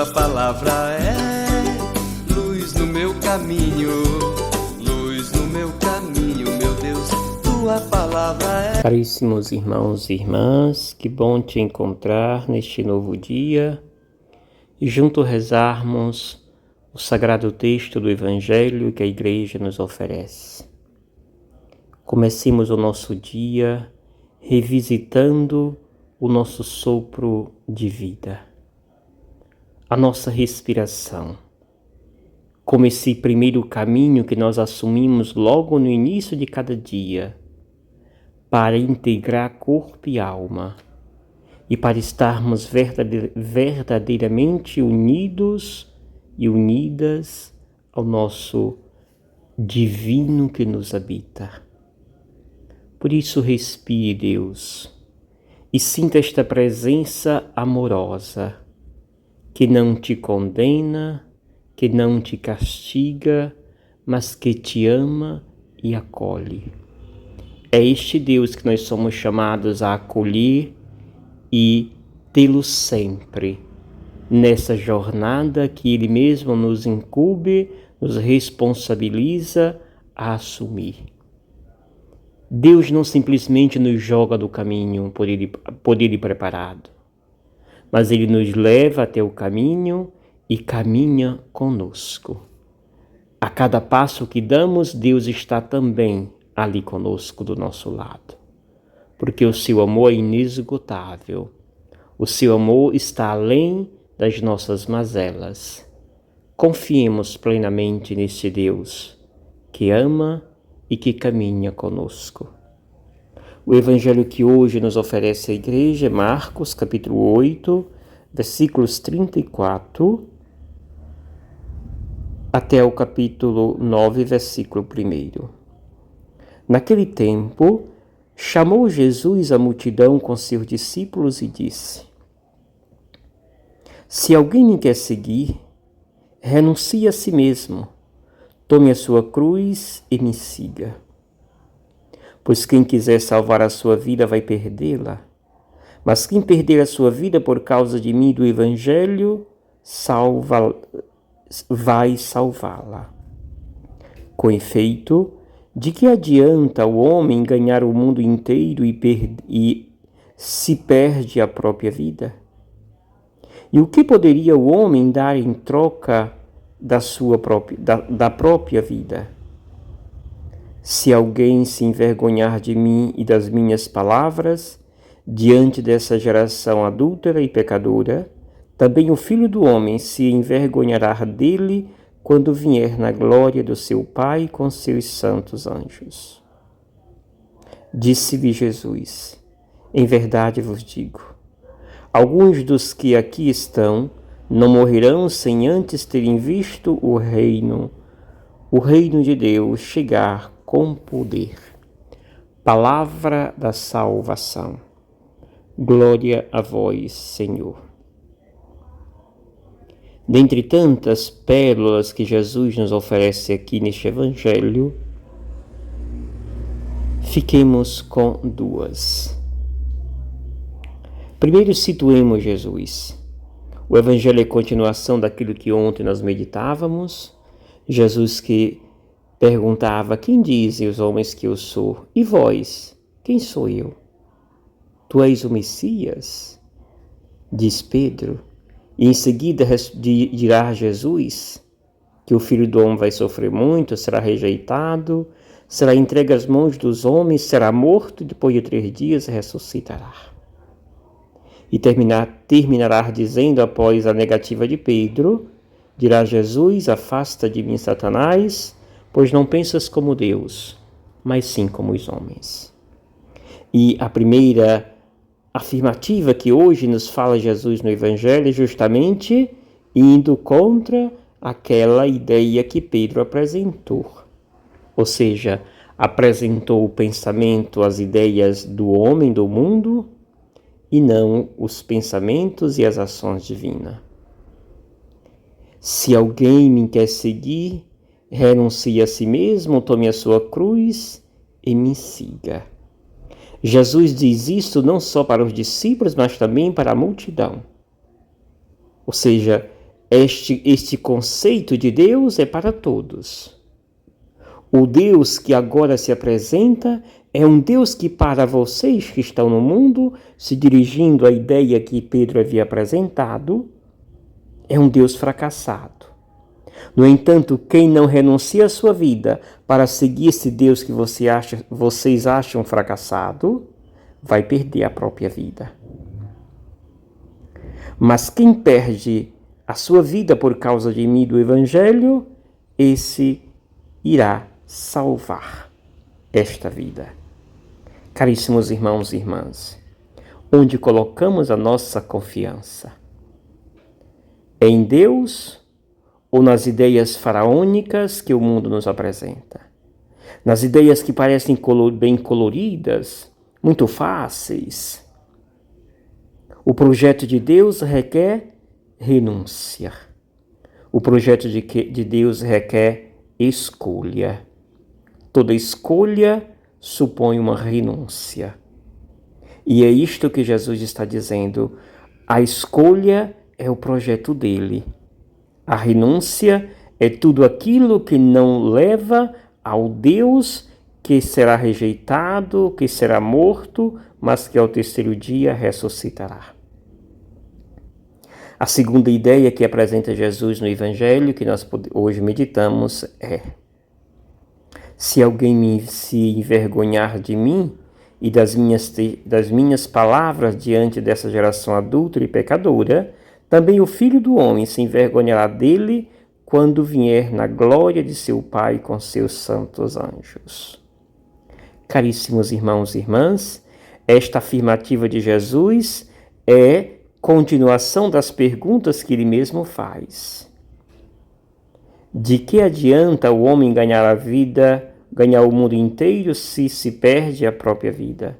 Tua palavra é luz no meu caminho, luz no meu caminho, meu Deus, Tua palavra é... Caríssimos irmãos e irmãs, que bom te encontrar neste novo dia e junto rezarmos o sagrado texto do Evangelho que a Igreja nos oferece. Comecemos o nosso dia revisitando o nosso sopro de vida, a nossa respiração, como esse primeiro caminho que nós assumimos logo no início de cada dia, para integrar corpo e alma e para estarmos verdadeiramente unidos e unidas ao nosso divino que nos habita. Por isso respire, Deus, e sinta esta presença amorosa que não te condena, que não te castiga, mas que te ama e acolhe. É este Deus que nós somos chamados a acolher e tê-lo sempre, nessa jornada que Ele mesmo nos incumbe, nos responsabiliza a assumir. Deus não simplesmente nos joga do caminho por ele preparado, mas Ele nos leva até o caminho e caminha conosco. A cada passo que damos, Deus está também ali conosco do nosso lado, porque o seu amor é inesgotável, o seu amor está além das nossas mazelas. Confiemos plenamente nesse Deus que ama e que caminha conosco. O Evangelho que hoje nos oferece a Igreja é Marcos, capítulo 8, versículos 34 até o capítulo 9, versículo 1. Naquele tempo, chamou Jesus a multidão com seus discípulos e disse: Se alguém me quer seguir, renuncie a si mesmo, tome a sua cruz e me siga. Pois quem quiser salvar a sua vida vai perdê-la, mas quem perder a sua vida por causa de mim e do Evangelho, vai salvá-la. Com efeito, de que adianta o homem ganhar o mundo inteiro e se perde a própria vida? E o que poderia o homem dar em troca da própria vida? Se alguém se envergonhar de mim e das minhas palavras, diante dessa geração adúltera e pecadora, também o Filho do Homem se envergonhará dele quando vier na glória do seu Pai com seus santos anjos. Disse-lhe Jesus: Em verdade vos digo, alguns dos que aqui estão não morrerão sem antes terem visto o reino de Deus chegar com poder. Palavra da salvação. Glória a vós, Senhor. Dentre tantas pérolas que Jesus nos oferece aqui neste Evangelho, fiquemos com duas. Primeiro, situemos Jesus. O Evangelho é continuação daquilo que ontem nós meditávamos. Jesus que perguntava: Quem dizem os homens que eu sou? E vós, quem sou eu? Tu és o Messias? Diz Pedro. E em seguida dirá Jesus que o Filho do Homem vai sofrer muito, será rejeitado, será entregue às mãos dos homens, será morto e depois de 3 dias ressuscitará. E terminará dizendo, após a negativa de Pedro, dirá Jesus: Afasta de mim, Satanás, pois não pensas como Deus, mas sim como os homens. E a primeira afirmativa que hoje nos fala Jesus no Evangelho é justamente indo contra aquela ideia que Pedro apresentou. Ou seja, apresentou o pensamento, as ideias do homem, do mundo, e não os pensamentos e as ações divinas. Se alguém me quer seguir, renuncie a si mesmo, tome a sua cruz e me siga. Jesus diz isso não só para os discípulos, mas também para a multidão. Ou seja, Este conceito de Deus é para todos. O Deus que agora se apresenta é um Deus que, para vocês que estão no mundo, se dirigindo à ideia que Pedro havia apresentado, é um Deus fracassado. No entanto, quem não renuncia à sua vida para seguir esse Deus que vocês acham fracassado, vai perder a própria vida. Mas quem perde a sua vida por causa de mim, do Evangelho, esse irá salvar esta vida. Caríssimos irmãos e irmãs, onde colocamos a nossa confiança? É em Deus ou nas ideias faraônicas que o mundo nos apresenta? Nas ideias que parecem bem coloridas, muito fáceis? O projeto de Deus requer renúncia. O projeto de Deus requer escolha. Toda escolha supõe uma renúncia. E é isto que Jesus está dizendo. A escolha é o projeto dele. A renúncia é tudo aquilo que não leva ao Deus que será rejeitado, que será morto, mas que ao terceiro dia ressuscitará. A segunda ideia que apresenta Jesus no Evangelho, que nós hoje meditamos, é: se alguém se envergonhar de mim e das minhas palavras diante dessa geração adúltera e pecadora, também o Filho do Homem se envergonhará dele quando vier na glória de seu Pai com seus santos anjos. Caríssimos irmãos e irmãs, esta afirmativa de Jesus é continuação das perguntas que ele mesmo faz. De que adianta o homem ganhar a vida, ganhar o mundo inteiro, se perde a própria vida?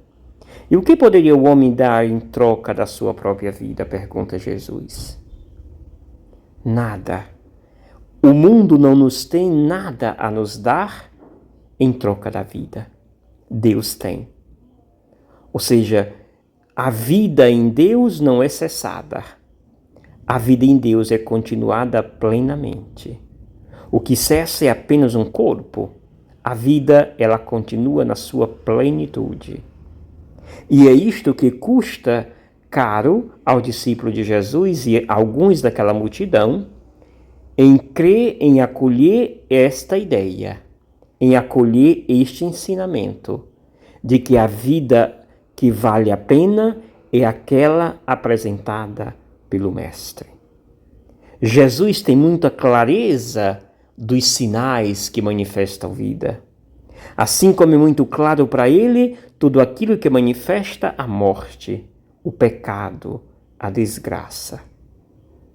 E o que poderia o homem dar em troca da sua própria vida? Pergunta Jesus. Nada. O mundo não nos tem nada a nos dar em troca da vida. Deus tem. Ou seja, a vida em Deus não é cessada. A vida em Deus é continuada plenamente. O que cessa é apenas um corpo. A vida, ela continua na sua plenitude. E é isto que custa caro ao discípulo de Jesus e a alguns daquela multidão, em crer, em acolher esta ideia, em acolher este ensinamento, de que a vida que vale a pena é aquela apresentada pelo Mestre. Jesus tem muita clareza dos sinais que manifestam vida. Assim como é muito claro para ele tudo aquilo que manifesta a morte, o pecado, a desgraça.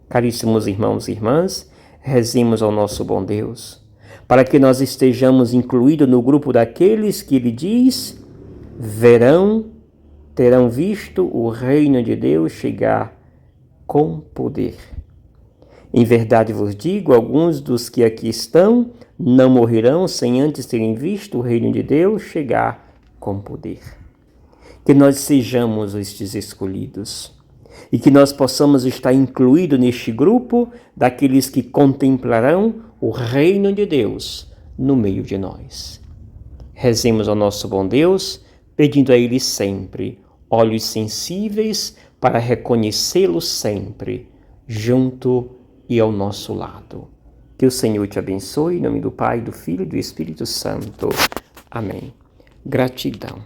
Caríssimos irmãos e irmãs, rezemos ao nosso bom Deus, para que nós estejamos incluídos no grupo daqueles que ele diz, terão visto o reino de Deus chegar com poder. Em verdade vos digo, alguns dos que aqui estão não morrerão sem antes terem visto o reino de Deus chegar com poder. Que nós sejamos estes escolhidos e que nós possamos estar incluídos neste grupo daqueles que contemplarão o reino de Deus no meio de nós. Rezemos ao nosso bom Deus, pedindo a Ele sempre olhos sensíveis para reconhecê-lo sempre, junto e ao nosso lado. Que o Senhor te abençoe, em nome do Pai, do Filho e do Espírito Santo. Amém. Gratidão.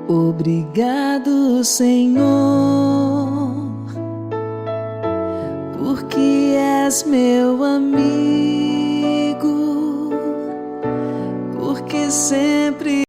Obrigado, Senhor, porque és meu amigo, porque sempre